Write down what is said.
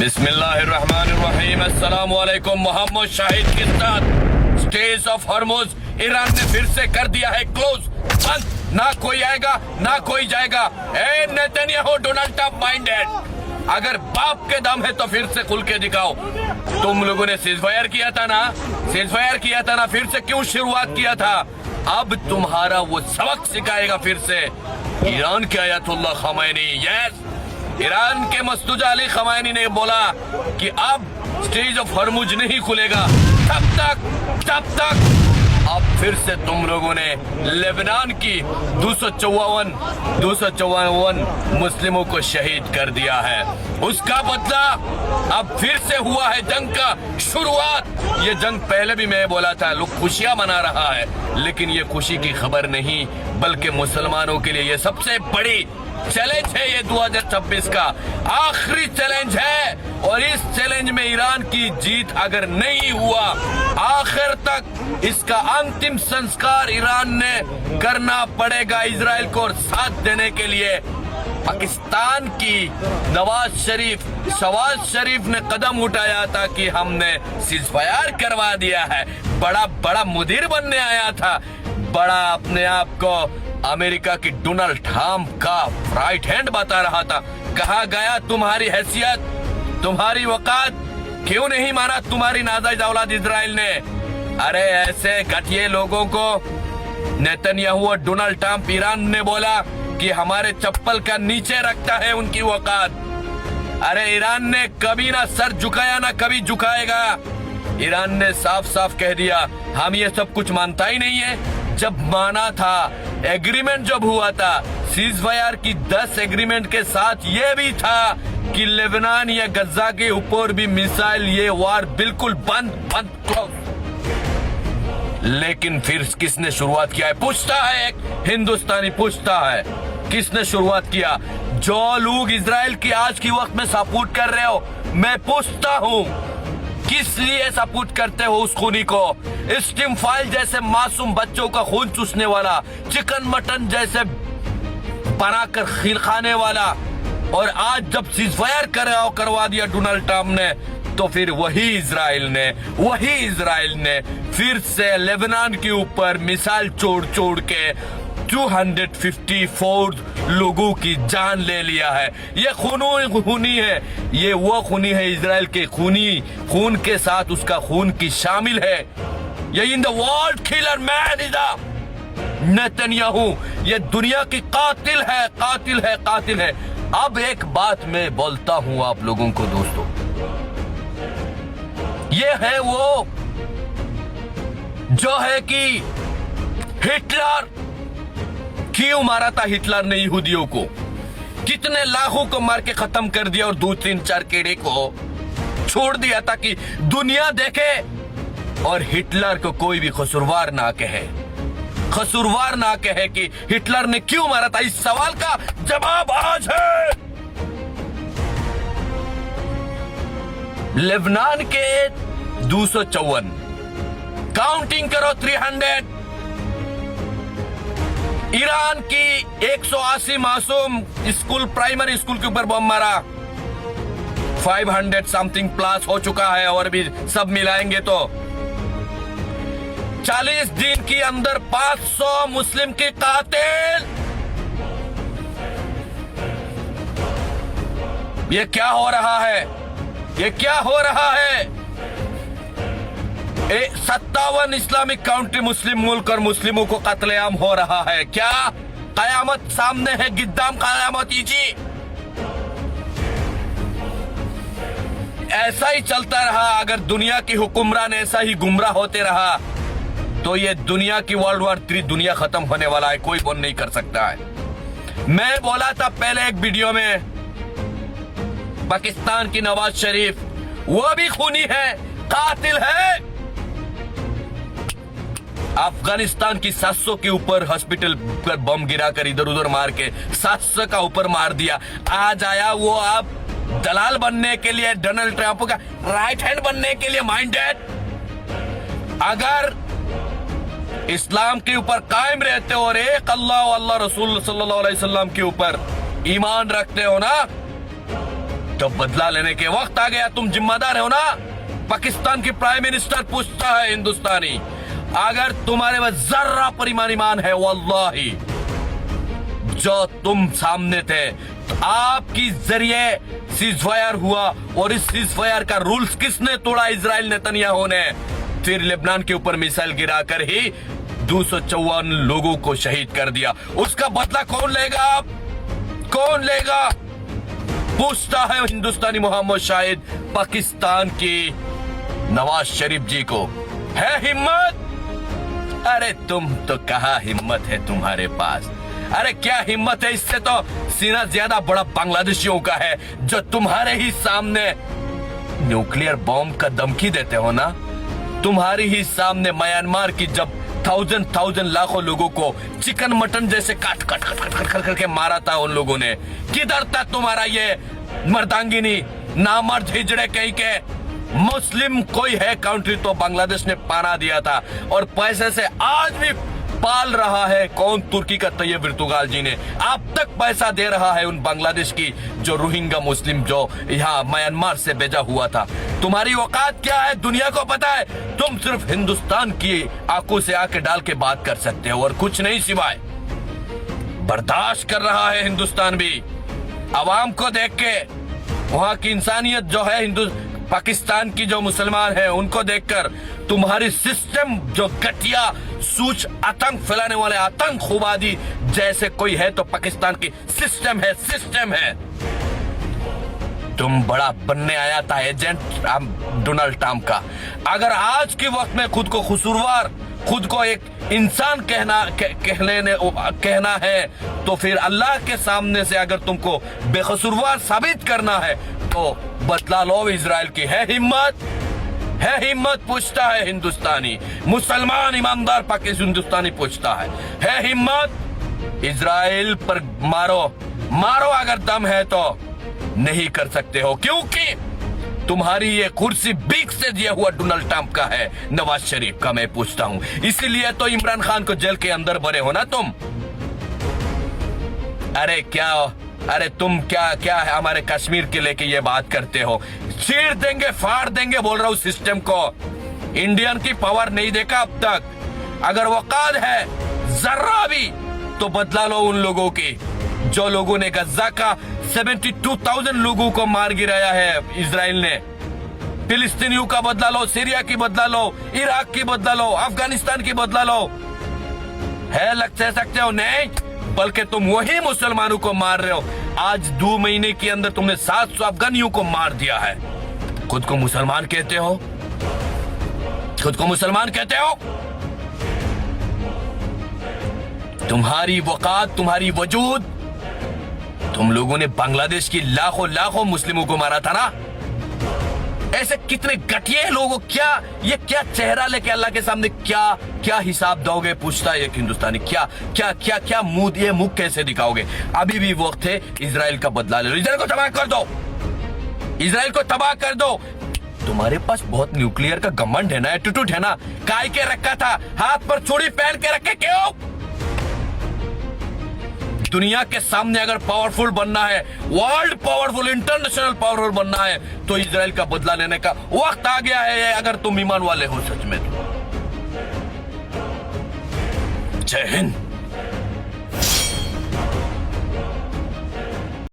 बिस्मिल्लाहिर्रहमानिर्रहीम। अस्सलाम वालेकुम। मोहम्मद शाहिद के साथ स्टेज ऑफ हॉर्मुज ईरान ने फिर से कर दिया है क्लोज, बंद। ना कोई आएगा ना कोई जाएगा। ए नेतन्याहू, डोनाल्ड ट्रंप माइंडेड, अगर बाप के दम है तो फिर से खुल के दिखाओ। तुम लोगों ने सीजफायर किया था ना, फिर से क्यों शुरुआत किया था? अब तुम्हारा वो सबक सिखाएगा फिर से ईरान के अयतुल्लाह खमैनी। यस, ईरान के मस्तूजा अली खमैनी ने बोला कि अब स्टेज ऑफ हॉर्मुज नहीं खुलेगा तब तक अब फिर से तुम लोगों ने लेबनान की 254 मुस्लिमों को शहीद कर दिया है। उसका बदला अब फिर से हुआ है जंग का शुरुआत। ये जंग पहले भी मैं बोला था, लोग खुशियां मना रहा है, लेकिन ये खुशी की खबर नहीं, बल्कि मुसलमानों के लिए ये सबसे बड़ी चैलेंज है। ये 2026 का आखिरी चैलेंज है, और इस चैलेंज में ईरान की जीत अगर नहीं हुआ, आखिर तक इसका अंतिम संस्कार ईरान ने करना पड़ेगा इजराइल को। और साथ देने के लिए पाकिस्तान की नवाज शरीफ ने कदम उठाया था कि हमने सीजफायर करवा दिया है। बड़ा मुदीर बनने आया था, बड़ा अपने आप को अमेरिका की डोनाल्ड ट्रंप का राइट हैंड बता रहा था। कहा गया तुम्हारी हैसियत, तुम्हारी वकात? क्यों नहीं माना तुम्हारी नाजायज औलाद इजराइल ने? अरे ऐसे घटिया लोगों को नेतन्याहू और डोनाल्ड ट्रंप, ईरान ने बोला कि हमारे चप्पल का नीचे रखता है उनकी वकात। अरे ईरान ने कभी ना सर झुकाया ना कभी झुकाएगा। ईरान ने साफ साफ कह दिया हम ये सब कुछ मानता ही नहीं है। जब माना था, एग्रीमेंट जब हुआ था सीजफायर की 10 एग्रीमेंट के साथ, ये भी था कि लेबनान या गजा के ऊपर भी मिसाइल, ये वार बिल्कुल बंद क्लोज। लेकिन फिर किसने शुरुआत किया है? पूछता है एक हिंदुस्तानी, पूछता है किसने शुरुआत किया? जो लोग इजराइल की आज की वक्त में सपोर्ट कर रहे हो, मैं पूछता हूँ किस लिए सपोर्ट करते हो उस खूनी को? स्टीम फाइल जैसे मासूम बच्चों का खून चूसने वाला, चिकन मटन जैसे बनाकर खील खाने वाला, और आज जब सीजफायर करवा दिया डोनाल्ड ट्रंप ने, तो फिर वही इजराइल ने फिर से लेबनान के ऊपर मिसाइल छोड़ के 254 लोगों की जान ले लिया है। ये खूनी है, ये वो खूनी है इजराइल के खून के साथ उसका खून की शामिल है। ये in the world killer man is Netanyahu, ये दुनिया की कातिल है। अब एक बात मैं बोलता हूं आप लोगों को दोस्तों, ये है वो जो है कि हिटलर क्यों मारा था? हिटलर ने यहूदियों को कितने लाखों को मार के खत्म कर दिया, और 2-3-4 कीड़े को छोड़ दिया ताकि दुनिया देखे, और हिटलर को कोई भी कसूरवार ना कहे कि हिटलर ने क्यों मारा था। इस सवाल का जवाब आज है। लेबनान के 254, काउंटिंग करो 300, ईरान की 180 मासूम प्राइमरी स्कूल के ऊपर बम मारा, 500 समथिंग प्लस हो चुका है, और भी सब मिलाएंगे तो 40 दिन के अंदर 500 मुस्लिम के कातिल। ये क्या हो रहा है? 57 इस्लामिक काउंट्री मुस्लिम मुल्क और मुस्लिमों को कत्लेआम हो रहा है। क्या कयामत सामने है? गिद्दाम कयामत जी। ऐसा ही चलता रहा, अगर दुनिया की हुक्मरान ऐसा ही गुमराह होते रहा, तो ये दुनिया की वर्ल्ड वॉर 3 दुनिया खत्म होने वाला है, कोई बंद नहीं कर सकता है। मैं बोला था पहले एक वीडियो में, पाकिस्तान की नवाज शरीफ वो भी खूनी है, कातिल है। अफगानिस्तान की 700 के ऊपर हॉस्पिटल पर बम गिराकर इधर उधर मार के 700 का ऊपर मार दिया। आज आया वो अब दलाल बनने के लिए, डोनाल्ड ट्रंप का राइट हैंड बनने के लिए माइंडेड। अगर इस्लाम के ऊपर कायम रहते हो और एक अल्लाह और अल्लाह रसूल सल्लल्लाहु अलैहि वसल्लम के ऊपर ईमान रखते हो ना, तो बदला लेने के वक्त आ गया। तुम जिम्मेदार हो ना। पाकिस्तान की प्राइम मिनिस्टर पूछता है हिंदुस्तानी, अगर तुम्हारे में जर्रा परिमाण ईमान है, वल्लाही जो तुम सामने थे, तो आपकी जरिए सीजफायर हुआ, और इस सीजफायर का रूल्स किसने तोड़ा? इजराइल नेतन्याहू ने। फिर लेबनान के ऊपर मिसाइल गिराकर ही 254 लोगों को शहीद कर दिया। उसका बदला कौन लेगा? आप कौन लेगा? पूछता है हिंदुस्तानी मोहम्मद शाहिद पाकिस्तान की नवाज शरीफ जी को। है हिम्मत? अरे तुम तो कहा हिम्मत है तुम्हारे पास? अरे क्या हिम्मत है? इससे तो सीना ज्यादा बड़ा बांग्लादेशियों का है, जो तुम्हारे ही सामने न्यूक्लियर बॉम्ब का धमकी देते हो ना। तुम्हारी ही सामने म्यांमार की जब थाउजेंड लाखों लोगों को चिकन मटन जैसे काट करके मारा था उन लोगों ने, किधर था तुम्हारा ये मर्दांगिनी? नामर्द हिजड़े कहीं के। मुस्लिम कोई है कंट्री तो बांग्लादेश ने पाना दिया था, और पैसे से आज भी पाल रहा है। कौन? तुर्की का तैयब एर्दोगान जी ने अब तक पैसा दे रहा है उन बांग्लादेश की जो रोहिंग्या मुस्लिम जो यहाँ म्यांमार से भेजा हुआ था। तुम्हारी औकात क्या है दुनिया को पता है। तुम सिर्फ हिंदुस्तान की आंखों से आंखें डाल के बात कर सकते हो और कुछ नहीं सिवाय। बर्दाश्त कर रहा है हिंदुस्तान भी आवाम को देख के। वहां की इंसानियत जो है पाकिस्तान की जो मुसलमान है उनको देखकर तुम्हारी सिस्टम जो घटिया सूच आतंक फैलाने वाले आतंकवादी जैसे कोई है तो पाकिस्तान की सिस्टम है। तुम बड़ा बनने आया था एजेंट डोनाल्ड ट्रंप का। अगर आज के वक्त में खुद को कसूरवार, खुद को एक इंसान कहना है, तो फिर अल्लाह के सामने से अगर तुमको बेकसूरवार साबित करना है तो बदला लो इजराइल की। है हिम्मत? है हिम्मत? पूछता है हिंदुस्तानी मुसलमान ईमानदार पाकिस्तानी हिंदुस्तानी पूछता है हिम्मत? इजराइल पर मारो अगर दम है तो। नहीं कर सकते हो क्योंकि तुम्हारी ये कुर्सी बीक से दिया हुआ डोनाल्ड ट्रंप का है, नवाज शरीफ का। मैं पूछता हूं, इसीलिए तो इमरान खान को जेल के अंदर भरे हो ना तुम। अरे तुम क्या है हमारे कश्मीर के लेके ये बात करते हो? चीर देंगे, फाड़ देंगे बोल रहा हूं सिस्टम को। इंडियन की पावर नहीं देखा अब तक। अगर वकाद है जर्रा भी तो बदला लो उन लोगों की जो लोगों ने गजा का 72,000 लोगों को मार गिराया है इजराइल ने। फिलिस्तीनियों का बदला लो, सीरिया की बदला लो, इराक की बदला लो, अफगानिस्तान की बदला लो। है लग सकते हो? नहीं, बल्कि तुम वही मुसलमानों को मार रहे हो। आज 2 महीने के अंदर तुमने 700 अफगानियों को मार दिया है। खुद को मुसलमान कहते हो? खुद को मुसलमान कहते हो? तुम्हारी वकात, तुम्हारी वजूद, तुम लोगों ने बांग्लादेश की लाखों मुस्लिमों को मारा था ना। ऐसे कितने घटिया लोगों, ये क्या चेहरा लेके अल्लाह के सामने क्या हिसाब दोगे? पूछता है एक हिंदुस्तानी। क्या मुंह कैसे दिखाओगे? अभी भी वक्त है, इजराइल का बदला ले लो। इजराइल को तबाह कर दो, इजराइल को तबाह कर दो। तुम्हारे पास बहुत न्यूक्लियर का घमंड है ना, एटीट्यूड है ना। काय के रखा था? हाथ पर छुरी पहन के रखे क्यों? दुनिया के सामने अगर पावरफुल बनना है, वर्ल्ड पावरफुल, इंटरनेशनल पावरफुल बनना है, तो इजराइल का बदला लेने का वक्त आ गया है, अगर तुम ईमान वाले हो सच में। जय हिंद।